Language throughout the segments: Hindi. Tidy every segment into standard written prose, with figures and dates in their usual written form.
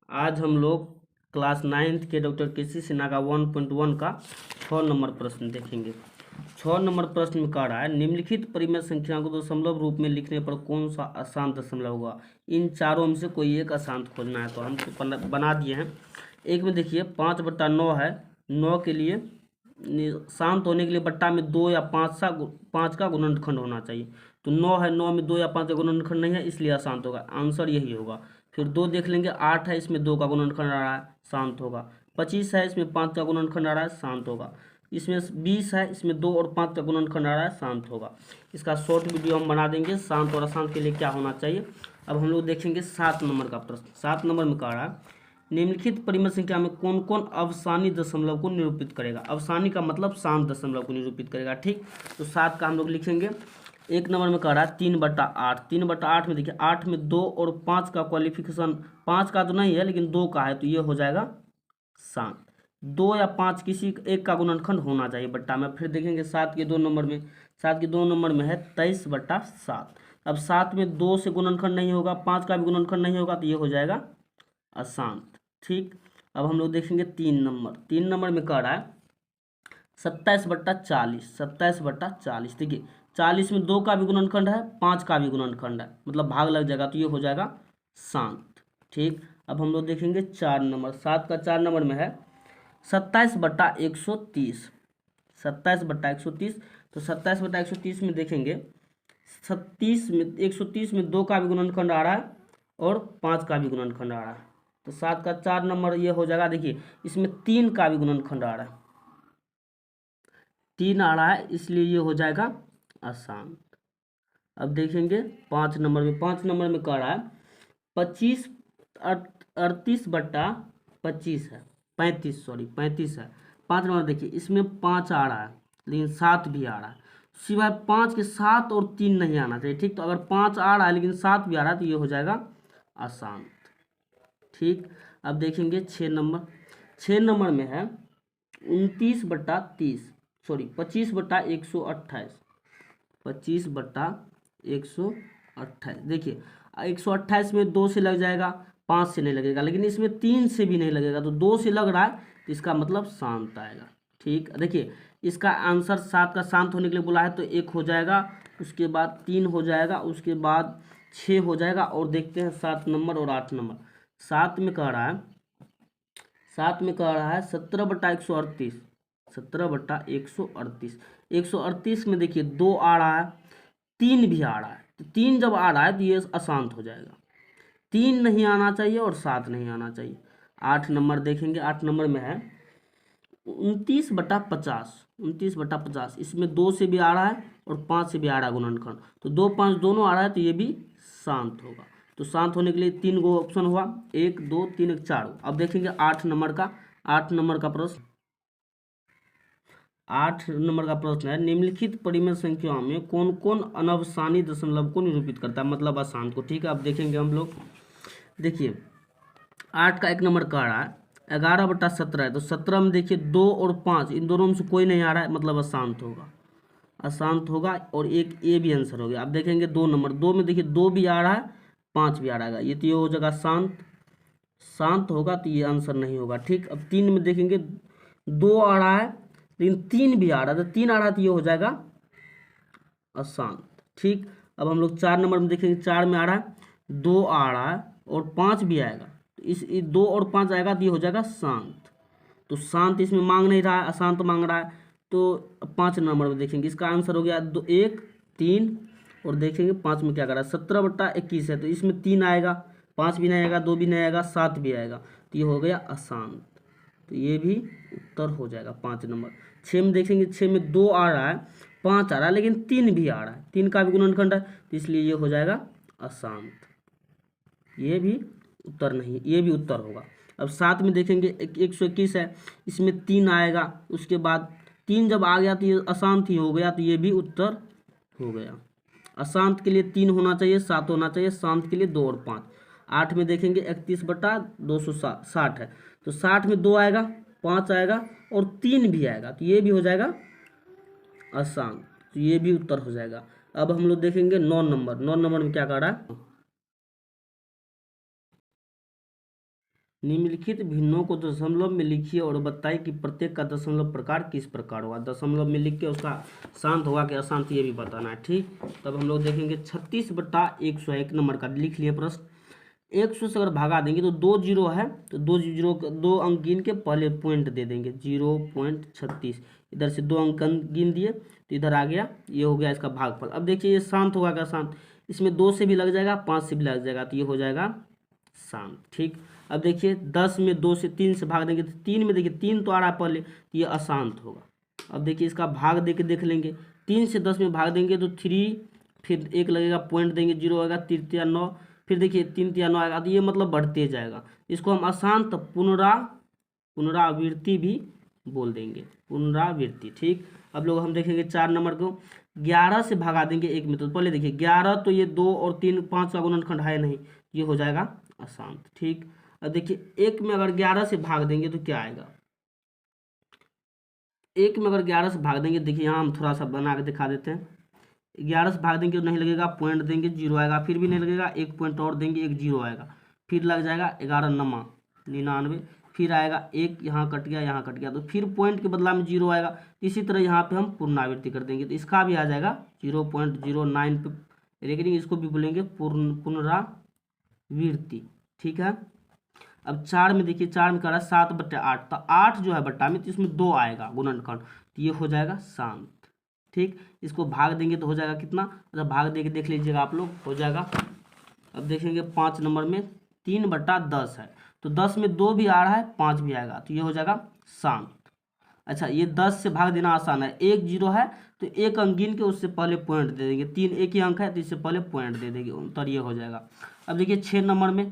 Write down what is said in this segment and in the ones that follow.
आज हम लोग क्लास 9th के डॉक्टर केसी सिन्हा का 1.1 का 6 नंबर प्रश्न देखेंगे। 6 नंबर प्रश्न में कह रहा है निम्नलिखित परिमेय संख्या को दशमलव रूप में लिखने पर कौन सा अशांत दशमलव होगा। इन चारों में से कोई एक अशांत खोजना है, तो हम तो बना दिए हैं। एक में देखिए 5/9 है, 9 के लिए शांत होने के लिए बट्टा में 2 या 5 का गुणनखंड होना चाहिए। तो 9 है, 9 में 2 या 5 का गुणनखंड नहीं है, इसलिए अशांत होगा। आंसर यही होगा। फिर 2 देख लेंगे, 8 है, इसमें 2 का गुणनखंड आ रहा है, शांत होगा। 25 है, इसमें 5 का गुणनखंड आ रहा है, शांत होगा। इसमें 20 है, इसमें 2 और 5 का गुणनखंड आ रहा है, शांत होगा। इसका शॉर्ट वीडियो हम बना देंगे शांत और अशांत के लिए क्या होना चाहिए। अब हम लोग देखेंगे 7 नंबर का प्रश्न। 7 नंबर में कह रहा है निम्नलिखित परिमेय संख्या में कौन कौन अवसानी दशमलव को निरूपित करेगा। अवसानी का मतलब शांत दशमलव को निरूपित करेगा। ठीक, तो 7 का हम लोग लिखेंगे। 1 नंबर में कह रहा है 3/8। 3/8 में देखिए 8 में 2 और 5 का क्वालिफिकेशन, 5 का तो नहीं है लेकिन 2 का है, तो ये हो जाएगा शांत। 2 या 5 किसी एक का गुणनखंड होना चाहिए बट्टा में। फिर देखेंगे 7 के 2 नंबर में, 7 के 2 नंबर में है 23/7। अब 7 में 2 से गुणनखंड नहीं होगा, 5 का भी गुणनखंड नहीं होगा, तो ये हो जाएगा अशांत। ठीक, अब हम लोग देखेंगे 3 नंबर। 3 नंबर में कह रहा है 27/40। 27/40 देखिए 40 में 2 का भी गुणनखंड है, 5 का भी गुणनखंड है, मतलब भाग लग जाएगा, तो ये हो जाएगा शांत। ठीक, अब हम लोग देखेंगे 4 नंबर। 7 का 4 नंबर में है 27/130। 27/130, तो 27/130 में देखेंगे 130 में 2 का भी गुणनखंड आ रहा है और 5 का भी गुणनखंड आ रहा है, तो 7 का 4 नंबर ये हो जाएगा। देखिए इसमें 3 का भी गुणनखंड आ रहा है, 3 आ रहा है, इसलिए ये हो जाएगा अशांत। अब देखेंगे 5 नंबर में। 5 नंबर में कह रहा है 38/25 है, 35 है। 5 नंबर देखिए इसमें 5 आ रहा है लेकिन 7 भी आ रहा है, सिवाय 5 के 7 और 3 नहीं आना चाहिए। ठीक, तो अगर 5 आ रहा है लेकिन 7 भी आ रहा है, तो ये हो जाएगा अशांत। ठीक, अब देखेंगे 6 नंबर। 6 नंबर में है 29/30, सॉरी 25/128। 25/128 देखिए 128 में 2 से लग जाएगा, 5 से नहीं लगेगा, लेकिन इसमें 3 से भी नहीं लगेगा, तो 2 से लग रहा है, तो इसका मतलब शांत आएगा। ठीक, देखिए इसका आंसर 7 का शांत होने के लिए बोला है, तो 1 हो जाएगा, उसके बाद 3 हो जाएगा, उसके बाद 6 हो जाएगा। और देखते हैं 7 नंबर और 8 नंबर। 7 में कह रहा है 17/138। 17/138। 138 में देखिए 2 आ रहा है, 3 भी आ रहा है, तो 3 जब आ रहा है तो ये अशांत हो जाएगा। 3 नहीं आना चाहिए और 7 नहीं आना चाहिए। 8 नंबर देखेंगे। 8 नंबर में है 29/50। 29/50, इसमें 2 से भी आ रहा है और 5 से भी आ रहा है गुणनखंड, तो 2 5 दोनों आ रहा है, तो ये भी शांत होगा। तो शांत होने के लिए 3 गो ऑप्शन हुआ, 1 2 3 4। अब देखेंगे 8 नंबर का। 8 नंबर का प्रश्न 8 नंबर का प्रश्न है निम्नलिखित परिमेय संख्याओं में कौन कौन अनवसानी दशमलव को निरूपित करता है, मतलब अशांत को। ठीक है, अब देखेंगे हम लोग। देखिए 8 का 1 नंबर कह रहा है 11/17 है, तो 17 में देखिए 2 और 5 इन दोनों में से कोई नहीं आ रहा है, मतलब अशांत होगा। अशांत होगा, और एक ए भी आंसर हो गया। अब देखेंगे 2 नंबर। 2 में देखिए 2 भी आ रहा है, 5 भी आ रहा है, ये तो ये हो जाएगा शांत। शांत होगा, तो ये आंसर नहीं होगा। ठीक, अब 3 में देखेंगे 2 आ रहा है लेकिन 3 भी आ रहा है, तो 3 आ रहा है, तो ये हो जाएगा अशांत। ठीक, अब हम लोग 4 नंबर में देखेंगे। 4 में आ रहा है 2 आ रहा है और 5 भी आएगा, तो इस 2 और 5 आएगा, तो ये हो जाएगा शांत। तो शांत इसमें मांग नहीं रहा है, अशांत मांग रहा है। तो 5 नंबर में देखेंगे, इसका आंसर हो गया 2 1 3। और देखेंगे 5 में क्या कर रहा है 17/21 है, तो इसमें 3 आएगा, 5 भी नहीं आएगा, 2 भी नहीं आएगा, 7 भी आएगा, तो ये हो गया अशांत। तो ये भी उत्तर हो जाएगा 5 नंबर। 6 में देखेंगे 6 में 2 आ रहा है, 5 आ रहा है, लेकिन 3 भी आ रहा है, 3 का भी गुणनखंड है, तो इसलिए ये हो जाएगा अशांत। ये भी उत्तर नहीं, ये भी उत्तर होगा। अब 7 में देखेंगे 121 है, इसमें 3 आएगा, उसके बाद 3 जब आ गया तो ये अशांत ही हो गया, तो ये भी उत्तर हो गया। अशांत के लिए 3 होना चाहिए, 7 होना चाहिए, शांत के लिए 2 और 5। 8 में देखेंगे 31/260 है, तो 60 में 2 आएगा, 5 आएगा और 3 भी आएगा, तो ये भी हो जाएगा अशांत, तो ये भी उत्तर हो जाएगा। अब हम लोग देखेंगे 9 नंबर। 9 नंबर में क्या कर रहा है निम्नलिखित भिन्नों को दशमलव में लिखिए और बताइए कि प्रत्येक का दशमलव प्रकार किस प्रकार होगा। दशमलव में लिख के उसका शांत होगा कि अशांत ये भी बताना है। ठीक, तब हम लोग देखेंगे 36/100 1 नंबर का लिख लिए प्रश्न। 100 से अगर भागा देंगे तो 2 जीरो है, तो 2 जीरो 2 अंक गिन के पहले पॉइंट दे देंगे 0.36। इधर से 2 अंक गिन दिए तो इधर आ गया, ये हो गया इसका भागफल। अब देखिए ये शांत होगा क्या शांत, इसमें 2 से भी लग जाएगा 5 से भी लग जाएगा, तो ये हो जाएगा शांत। ठीक, अब देखिए 10 में 2 से 3 से भाग देंगे तो 3 में देखिए 3 तो आ रहा है पहले, तो ये अशांत होगा। अब देखिए इसका भाग दे के देख लेंगे, 3 से 10 में भाग देंगे तो 3, फिर 1 लगेगा पॉइंट देंगे 0 आएगा, 3 या 9, फिर देखिए 3 या 9 आएगा, तो ये मतलब बढ़ते जाएगा। इसको हम अशांत पुनरावृत्ति भी बोल देंगे, पुनरावृत्ति। ठीक, अब लोग हम देखेंगे 4 नंबर को। 11 से भगा देंगे 1 में, तो पहले देखिए 11 तो ये 2 और 3 5 का गुणनखंड है नहीं, ये हो जाएगा अशांत। ठीक, अब देखिए 1 में अगर 11 से भाग देंगे तो क्या आएगा। 1 में अगर 11 से भाग देंगे, देखिए यहाँ हम थोड़ा सा बना के दिखा देते हैं। 11 से भाग देंगे तो नहीं लगेगा, पॉइंट देंगे 0 आएगा, फिर भी नहीं लगेगा, 1 पॉइंट और देंगे 1 0 आएगा, फिर लग जाएगा 11 नमा 99, फिर आएगा 1, यहाँ कट गया यहाँ कट गया, तो फिर पॉइंट के बदला में 0 आएगा। इसी तरह यहाँ पे हम पुनरावृत्ति कर देंगे तो इसका भी आ जाएगा 0.09 पे रेकरिंग, इसको भी बोलेंगे पुनरावृत्ति। ठीक है, अब 4 में देखिए 4 में करा 7/8, तो 8 जो है बट्टा में, तो इसमें 2 आएगा गुणनखंड, तो ये हो जाएगा शांत। ठीक, इसको भाग देंगे तो हो जाएगा कितना, अच्छा भाग देके देख लीजिएगा आप लोग, हो जाएगा। अब देखेंगे 5 नंबर में 3/10 है, तो 10 में 2 भी आ रहा है 5 भी आएगा, तो ये हो जाएगा शांत। अच्छा ये 10 से भाग देना आसान है, 1 0 है तो 1 अंक गिन के उससे पहले पॉइंट दे देंगे, 3 एक ही अंक है तो इससे पहले पॉइंट दे देंगे, उत्तर ये हो जाएगा। अब देखिए 6 नंबर में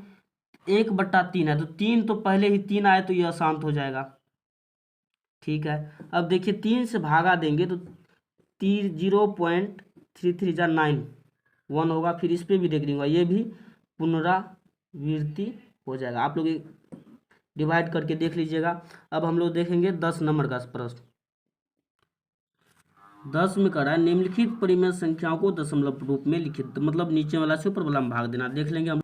1/3 है, तो 3 तो पहले ही 3 आए तो ये अशांत हो जाएगा। ठीक है, अब देखिए 3 से भागा देंगे तो 0.33 1 होगा, फिर इस पर भी रेकरिंग होगा, ये भी पुनरावृत्ति हो जाएगा। आप लोग डिवाइड करके देख लीजिएगा। अब हम लोग देखेंगे 10 नंबर का प्रश्न। 10 में करा निम्नलिखित परिमेय संख्याओं को दशमलव रूप में लिखित, मतलब नीचे वाला से ऊपर वाला में भाग देना। देख लेंगे हम,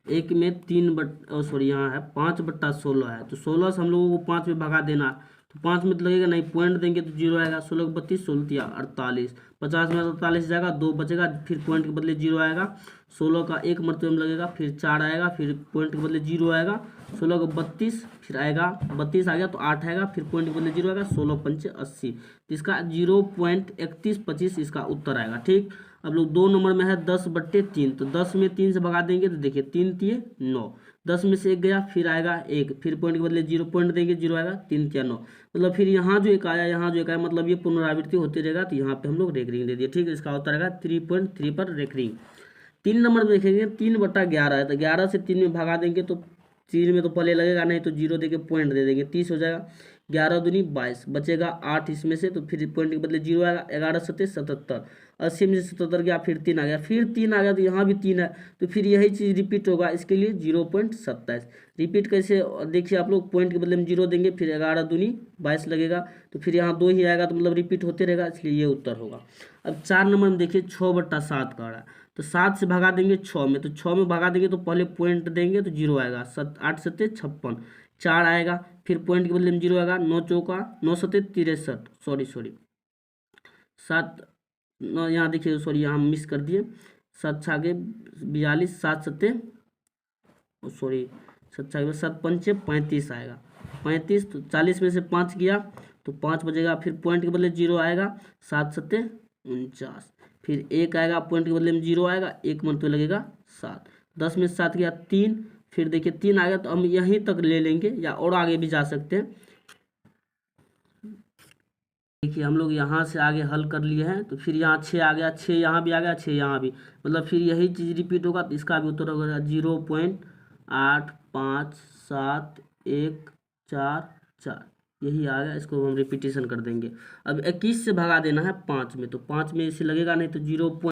1 में 3 यहाँ है 5/16 है, तो 16 से हम लोगों को 5 में भगा देना है, तो 5 में तो लगेगा नहीं, पॉइंट देंगे तो 0 आएगा, 16 को 32 16 48, 50 में 48 जाएगा, 2 बचेगा, फिर पॉइंट के बदले 0 आएगा, 16 का 1 मरतबे में लगेगा, फिर 4 आएगा, फिर पॉइंट के बदले 0 आएगा, 16 को 32, फिर आएगा 32 आ गया तो 8 आएगा, फिर पॉइंट के बदले 0 आएगा, 16 पंचे 80, तो इसका 0.3125 इसका उत्तर आएगा। ठीक, अब लोग 2 नंबर में है 10/3, तो 10 में 3 से भगा देंगे तो देखिए 3 3 9, 10 में से 1 गया, फिर आएगा 1, फिर पॉइंट के बदले 0 पॉइंट देंगे 0 आएगा, 3 3 9, मतलब फिर यहाँ जो एक आया यहाँ जो एक आया, मतलब ये पुनरावृत्ति होती रहेगा, तो यहाँ पे हम लोग रेकरिंग दे दिए। ठीक है, इसका उत्तर आएगा 3.3 पर रेकरिंग। 3 नंबर में देखेंगे 3/11 है, तो 11 से 3 में भगा देंगे तो 3 में तो पहले लगेगा नहीं, तो 0 देके पॉइंट दे देंगे, 30 हो जाएगा, 11 दूनी 22, बचेगा 8 इसमें से, तो फिर पॉइंट के बदले 0 आएगा, 11 7 77, 80 में से 77 गया, फिर 3 आ गया, फिर 3 आ गया, तो यहाँ भी 3 है, तो फिर यही चीज़ रिपीट होगा, इसके लिए 0.27 रिपीट कैसे देखिए आप लोग, पॉइंट के बदले में 0 देंगे, फिर 11 दूनी 22 लगेगा, तो फिर यहाँ 2 ही आएगा, तो मतलब रिपीट होते रहेगा, इसलिए ये उत्तर होगा। अब 4 नंबर में देखिए 6/7 का रहा है, तो 7 से भगा देंगे 6 में, तो 6 में भगा देंगे तो पहले पॉइंट देंगे तो 0 आएगा, 8 7 56, 4 आएगा, फिर पॉइंट के बदले में 0 आएगा, 9 चौका 9 7 63, सॉरी 7 यहाँ देखिए, सॉरी यहाँ मिस कर दिए, 7 छागे 42, 7 7 सॉरी 7 छागे 7 पंचे 35 आएगा, 35, तो 40 में से 5 गया तो 5 बजेगा, फिर पॉइंट के बदले 0 आएगा, 7 7 49, फिर 1 आएगा, पॉइंट के बदले में 0 आएगा, 1 मन तो लगेगा 7, 10 में से 7 गया 3, फिर देखिए 3 आ गया, तो हम यहीं तक ले लेंगे या और आगे भी जा सकते हैं। देखिए हम लोग यहाँ से आगे हल कर लिए हैं, तो फिर यहाँ 6 आ गया, 6 यहाँ भी आ गया, 6 यहाँ भी, मतलब फिर यही चीज़ रिपीट होगा, तो इसका भी उत्तर होगा 0.857144, यही आ गया, इसको हम रिपीटेशन कर देंगे। अब 21 से भगा देना है 5 में, तो 5 में इसे लगेगा नहीं, तो 0.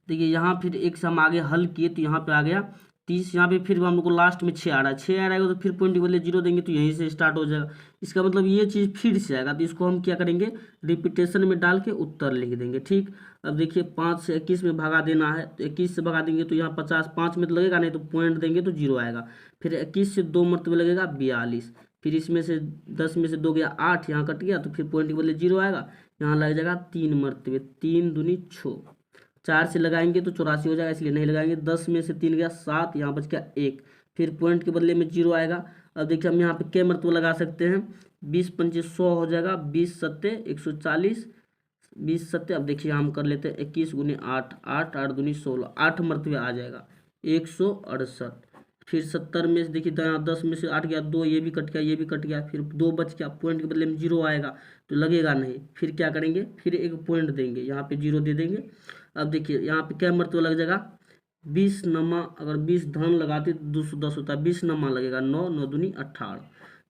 देखिए यहाँ फिर एक से हम आगे हल किए तो यहाँ पे आ गया 30 यहाँ पे फिर हम लोग को लास्ट में 6 आ रहा है, 6 आ रहा है तो फिर पॉइंट के बदले 0 देंगे तो यहीं से स्टार्ट हो जाएगा। इसका मतलब ये चीज़ फिर से आएगा, तो इसको हम क्या करेंगे, रिपीटेशन में डाल के उत्तर लिख देंगे। ठीक, अब देखिए 5 से 21 में भगा देना है, तो 21 से भगा देंगे तो यहाँ 50, 5 में तो लगेगा नहीं, तो पॉइंट देंगे तो 0 आएगा। फिर 21 से 2 मरतबे लगेगा 42, फिर इसमें से 10 में से 2 गया 8, यहाँ कट गया तो फिर पॉइंट के बदले 0 आएगा। यहाँ लग जाएगा 3 मरतबे, 3 दूनी 6, 4 से लगाएंगे तो 84 हो जाएगा, इसलिए नहीं लगाएंगे। 10 में से 3 गया 7, यहाँ बच गया 1, फिर पॉइंट के बदले में 0 आएगा। अब देखिए हम यहाँ पे क्या मरतबा लगा सकते हैं, 20 पंचे 100 हो जाएगा, 20 सत्ते 140, 20 सत्ते, अब देखिए हम कर लेते हैं 21 गुनी 8, 8 8 दूनी 16, 8 मरतबे आ जाएगा 168। फिर 70 में से देखिए यहाँ 10 में से 8 गया 2, ये भी कट गया, ये भी कट गया, फिर 2 बच गया, पॉइंट के बदले में 0 आएगा तो लगेगा नहीं। फिर क्या करेंगे, फिर एक पॉइंट देंगे, यहाँ पे 0 दे देंगे। अब देखिए यहाँ पे क्या मरतबा लग जाएगा, 20 नमा, अगर 20 धन लगाते तो 210 होता है, 20 नमा लगेगा 9, 9 दूनी 18,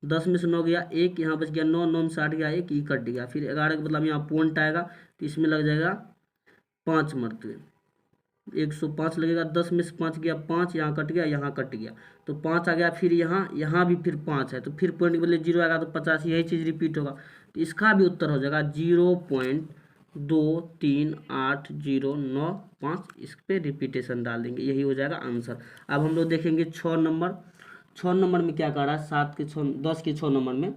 10 में से 9 गया 1, यहाँ बच गया 9, 9 में से 8 गया 1, ये कट गया। फिर 11 के मतलब यहाँ पॉइंट आएगा तो इसमें लग जाएगा 5 मरतबे, 105 लगेगा। 10 में से 5 गया 5, यहाँ कट गया, यहाँ कट गया तो 5 आ गया। फिर यहाँ भी फिर 5 है, तो फिर पॉइंट के बदले 0 आएगा तो 50, यही चीज़ रिपीट होगा। तो इसका भी उत्तर हो जाएगा 0.2385 इस पर रिपीटेशन डाल देंगे, यही हो जाएगा आंसर। अब हम लोग देखेंगे 6 नंबर। 6 नंबर में क्या कह रहा है, 7 के 6, 10 के 6 नंबर में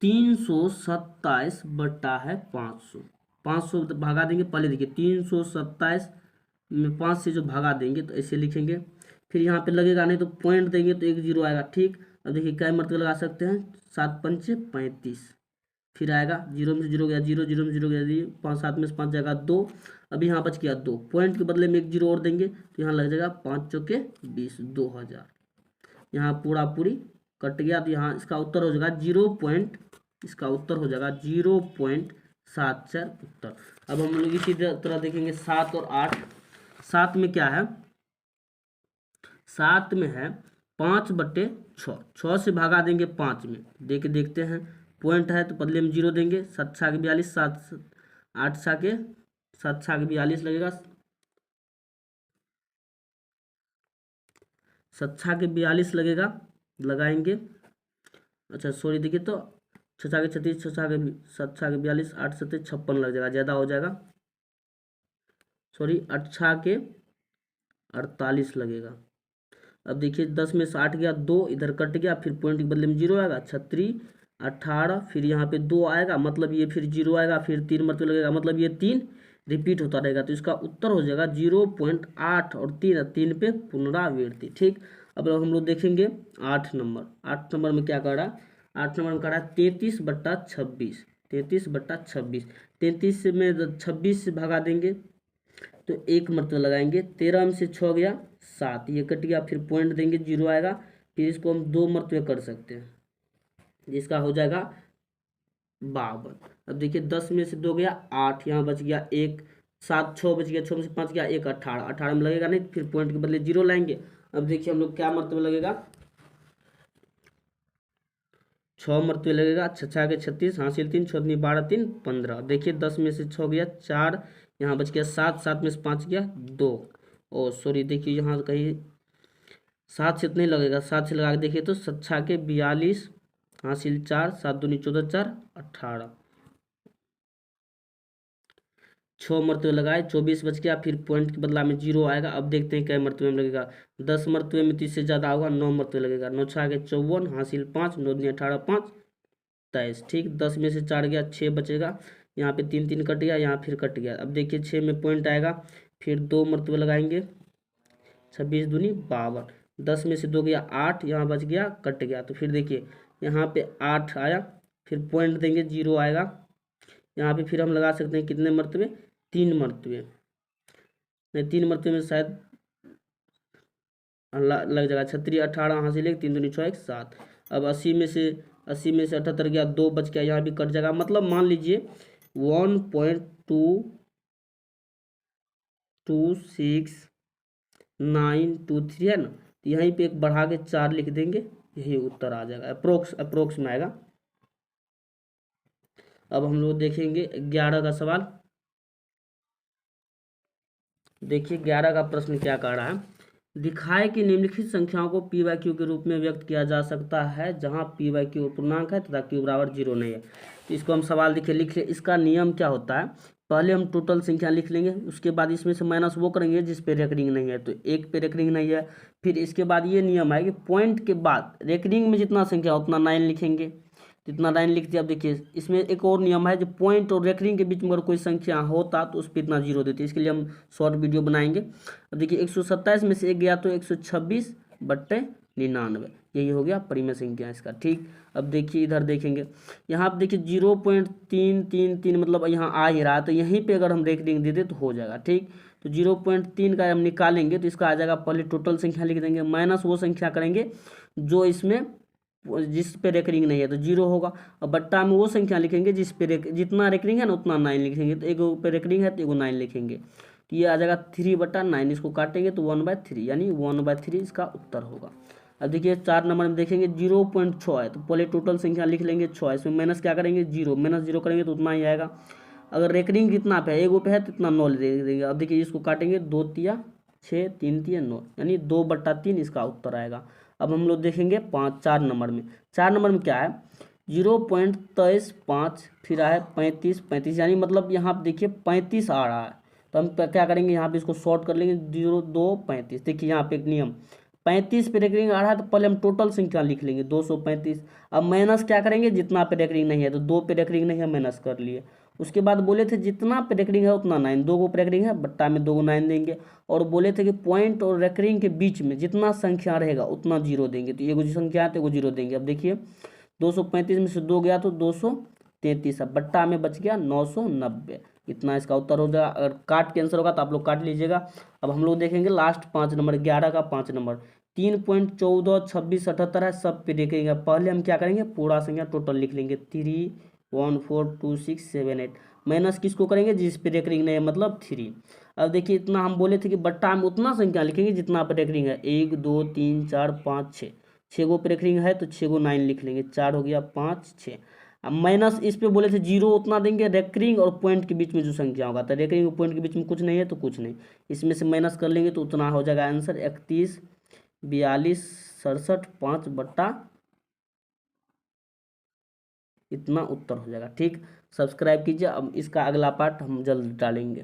327 बटा है 500, 500 भागा देंगे। पहले देखिए 327 में 5 से जो भागा देंगे तो ऐसे लिखेंगे, फिर यहाँ पे लगेगा नहीं तो पॉइंट देंगे तो 1 0 आएगा। ठीक, अब देखिए क्या मरतबे लगा सकते हैं, 7 पंचे 35, फिर आएगा 0 में से 0 गया 0, 0 में 0 गया 0, 5 7 में से 5 जाएगा 2, अभी यहाँ बच गया 2, पॉइंट के बदले में 1 0 और देंगे तो यहाँ लग जाएगा 5 चौके 20, 2000, यहाँ पूरा पूरी कट गया। तो यहाँ इसका उत्तर हो जाएगा 0.74 उत्तर। अब हम लोग इसी तरह देखेंगे 7 और 8। 7 में क्या है, 7 में है 5/6, 6 से भागा देंगे 5 में, देखते हैं पॉइंट है तो बदले में 0 देंगे। 7 6 के 42, 7 8 6 के 7 6 के 42 लगेगा, 7 6 के 42 लगेगा, लगाएंगे। अच्छा सॉरी, देखिए तो 6 6 के 36, 6 6 के 7 6 के 42, 8 7 56 लग जाएगा, ज़्यादा हो जाएगा, सॉरी 8 6 के 48 लगेगा। अब देखिए 10 में से 8 गया 2, इधर कट गया, फिर पॉइंट के बदले में 0 आएगा, 36 18, फिर यहाँ पे 2 आएगा, मतलब ये फिर 0 आएगा, फिर 3 मरतबे लगेगा, मतलब ये 3 रिपीट होता रहेगा। तो इसका उत्तर हो जाएगा 0.8 और 3 पे पुनरावृत्ति। ठीक, अब हम लोग देखेंगे 8 नंबर। 8 नंबर में क्या कर रहा है, 8 नंबर में कर रहा है 33/26, 33/26, 33 से में 26 से भगा देंगे तो 1 मरतबा लगाएंगे। 13 में से 6 गया 7, ये कट गया, फिर पॉइंट देंगे 0 आएगा, फिर इसको हम 2 मरतबे कर सकते हैं, जिसका हो जाएगा 52। अब देखिए 10 में से 2 गया 8, यहाँ बच गया 1, 7 6 बच गया, 6 में से 5 गया 1, 18, 18 में लगेगा नहीं, फिर पॉइंट के बदले 0 लाएंगे। अब देखिए हम लोग क्या मरतबा लगेगा, 6 मरतबे लगेगा, 6 6 के 36, हासिल 3, 6 12 3 15। देखिए 10 में से 6 गया 4, यहाँ बच गया 7, 7 में से 5 गया 2, ओ सॉरी देखिए यहाँ कहीं 7 से नहीं लगेगा, 7 से लगा के देखिए तो 7 6 के 42, हासिल 4, 7 दूनी 14 4 18, 6 मरतबे लगाए 24 बच गया, फिर पॉइंट के बदला में 0 आएगा। अब देखते हैं क्या मरतबे में लगेगा, 10 मरतबे में 30 से ज़्यादा होगा, 9 मरतबे लगेगा, 9 6 के 54, हासिल 5, 9 दूनी 18 5 23। ठीक, 10 में से 4 गया 6 बचेगा, यहाँ पे 3 3 कट गया, यहाँ फिर कट गया। अब देखिए 6 में पॉइंट आएगा, फिर 2 मरतबे लगाएंगे, 26 दूनी 52, 10 में से 2 गया 8, यहाँ बच गया कट गया, तो फिर देखिए यहाँ पे 8 आया, फिर पॉइंट देंगे 0 आएगा। यहाँ पे फिर हम लगा सकते हैं कितने मरतबे, 3 मरतबे, नहीं 3 मरतबे में शायद लग जाएगा, 36 18 हासिल 1, 3 दूनी 6 1 7। अब 80 में से 78 गया, 2 बच गया, यहाँ भी कट जाएगा, मतलब मान लीजिए 1.22693 है ना, तो यहीं पे एक बढ़ा के 4 लिख देंगे, यही उत्तर आ जाएगा, अप्रोक्स में आएगा। अब हम लोग देखेंगे 11 का सवाल। देखिए 11 का प्रश्न क्या कर रहा है, दिखाए कि निम्नलिखित संख्याओं को पी बाई क्यू के रूप में व्यक्त किया जा सकता है जहां पी बाई क्यू पूर्णांक है तथा क्यू बराबर 0 नहीं है। तो इसको हम सवाल देखिए लिख ले। इसका नियम क्या होता है, पहले हम टोटल संख्या लिख लेंगे, उसके बाद इसमें से माइनस वो करेंगे जिस पे रेकरिंग नहीं है, तो एक पे रेकरिंग नहीं है। फिर इसके बाद ये नियम है कि पॉइंट के बाद रेकरिंग में जितना संख्या उतना 9 लिखेंगे, इतना लाइन लिख दिया। अब देखिए इसमें एक और नियम है, जो पॉइंट और रेकरिंग के बीच में अगर कोई संख्या होता तो उस पर इतना 0 देते। इसके लिए हम शॉर्ट वीडियो बनाएंगे। अब देखिए 127 में से एक गया तो 126/99, यही हो गया परिमेय संख्या इसका। ठीक, अब देखिए इधर देखेंगे, यहाँ पर देखिए 0.333 मतलब यहाँ आ ही रहा, तो यहीं पर अगर हम रेकरिंग दे दें तो हो जाएगा। ठीक, तो 0.3 का हम निकालेंगे तो इसका आ जाएगा, पहले टोटल संख्या लिख देंगे माइनस वो संख्या करेंगे जो इसमें जिस पे रेकरिंग नहीं है तो 0 होगा, और बट्टा में वो संख्या लिखेंगे जिस पे जितना रेकरिंग है ना उतना 9 लिखेंगे। तो एक पे रेकरिंग है तो एगो 9 लिखेंगे, तो ये आ जाएगा 3/9। इसको काटेंगे तो 1/3 यानी 1/3 इसका उत्तर होगा। अब देखिए 4 नंबर में देखेंगे 0.6 है, तो पहले टोटल संख्या लिख लेंगे 6, इसमें माइनस क्या करेंगे 0, माइनस 0 करेंगे तो उतना ही आएगा। अगर रेकरिंग कितना पे है, एगो पे है तो इतना 9 दे देंगे। अब देखिए इसको काटेंगे 2 तिया 6, 3 तिया 9 यानी 2/3 इसका उत्तर आएगा। अब हम लोग देखेंगे 4 नंबर में। 4 नंबर में क्या है 0.2335, फिर आया 35 यानी मतलब यहाँ पे देखिए 35 आ रहा है, तो हम क्या करेंगे यहाँ पे इसको शॉर्ट कर लेंगे 0.235। देखिए यहाँ पे एक नियम, 35 पे रेकरिंग आ रहा है तो पहले हम टोटल संख्या लिख लेंगे 235। अब माइनस क्या करेंगे जितना पे रेकरिंग नहीं है, तो 2 पे रेकरिंग नहीं है माइनस कर लिए। उसके बाद बोले थे जितना पे रेकरिंग है उतना 9, 2 को पे रेकरिंग है बट्टा में 2 को 9 देंगे। और बोले थे कि पॉइंट और रेकरिंग के बीच में जितना संख्या रहेगा उतना 0 देंगे, तो एगो संख्या है तो एगो 0 देंगे। अब देखिए 235 में से 2 गया तो 233, अब बट्टा में बच गया 990, इतना इसका उत्तर हो जाएगा। अगर काट के आंसर होगा तो आप लोग काट लीजिएगा। अब हम लोग देखेंगे लास्ट 5 नंबर, 11 का 5 नंबर, 3.142678 है, सब पे देखेंगे। पहले हम क्या करेंगे पूरा संख्या टोटल लिख लेंगे 3142678, माइनस किसको करेंगे जिस पे रेकरिंग नहीं है मतलब 3। अब देखिए इतना हम बोले थे कि बट्टा में उतना संख्या लिखेंगे जितना पे रेकरिंग है, 1 2 3 4 5 6, 6 गो पे रेकरिंग है तो 6 को 9 लिख लेंगे, 4 हो गया 5 6। अब माइनस इस पे बोले थे 0 उतना देंगे, रेकरिंग और पॉइंट के बीच में जो संख्या होगा, तो रेकरिंग और पॉइंट के बीच में कुछ नहीं है तो कुछ नहीं, इसमें से माइनस कर लेंगे तो उतना हो जाएगा आंसर 31 42 67 5/, इतना उत्तर हो जाएगा। ठीक, सब्सक्राइब कीजिए, अब इसका अगला पार्ट हम जल्द डालेंगे।